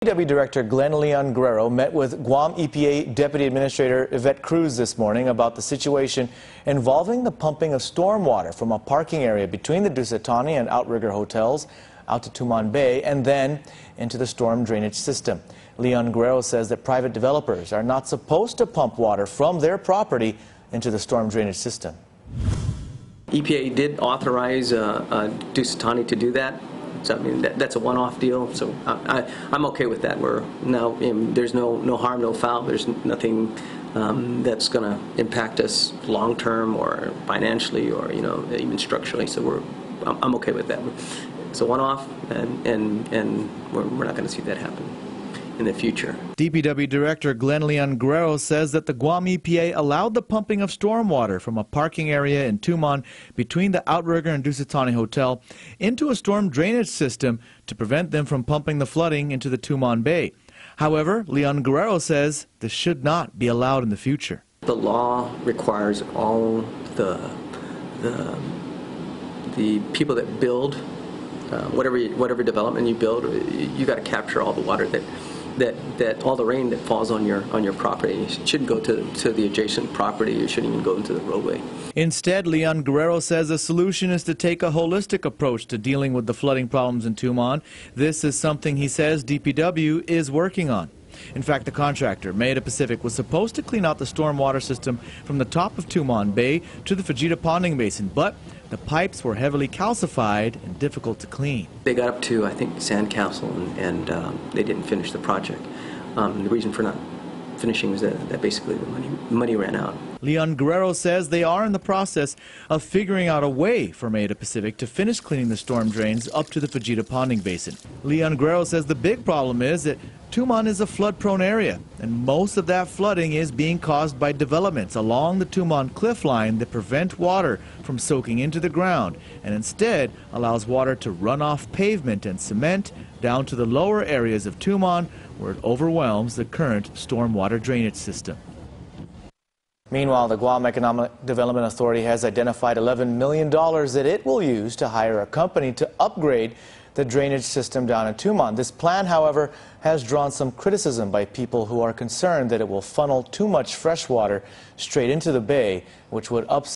DPW Director Glenn Leon Guerrero met with Guam EPA Deputy Administrator Yvette Cruz this morning about the situation involving the pumping of stormwater from a parking area between the Dusatani and Outrigger hotels out to Tumon Bay and then into the storm drainage system. Leon Guerrero says that private developers are not supposed to pump water from their property into the storm drainage system. EPA did authorize Dusatani to do that. So, I mean, that's a one-off deal, so I'm okay with that. There's no harm, no foul. There's nothing that's going to impact us long-term or financially or even structurally. So I'm okay with that. It's a one-off, and we're not going to see that happen in the future. DPW Director Glenn Leon Guerrero says that the Guam EPA allowed the pumping of stormwater from a parking area in Tumon between the Outrigger and Dusatani Hotel into a storm drainage system to prevent them from pumping the flooding into the Tumon Bay. However, Leon Guerrero says this should not be allowed in the future. The law requires all the people that build whatever development you build, you got to capture all the water that all the rain that falls on your property. It shouldn't go to the adjacent property. It shouldn't even go into the roadway. Instead, Leon Guerrero says the solution is to take a holistic approach to dealing with the flooding problems in Tumon. This is something he says DPW is working on. In fact, the contractor, Meta Pacific, was supposed to clean out the stormwater system from the top of Tumon Bay to the Fajita Ponding Basin, but the pipes were heavily calcified and difficult to clean. They got up to, I think, Sandcastle, and they didn't finish the project. The reason for not finishing was that basically the money ran out. Leon Guerrero says they are in the process of figuring out a way for Meta Pacific to finish cleaning the storm drains up to the Fajita Ponding Basin. Leon Guerrero says the big problem is that Tumon is a flood-prone area, and most of that flooding is being caused by developments along the Tumon cliff line that prevent water from soaking into the ground and instead allows water to run off pavement and cement down to the lower areas of Tumon where it overwhelms the current stormwater drainage system. Meanwhile, the Guam Economic Development Authority has identified $11 million that it will use to hire a company to upgrade the drainage system down in Tumon. This plan, however, has drawn some criticism by people who are concerned that it will funnel too much fresh water straight into the bay, which would upset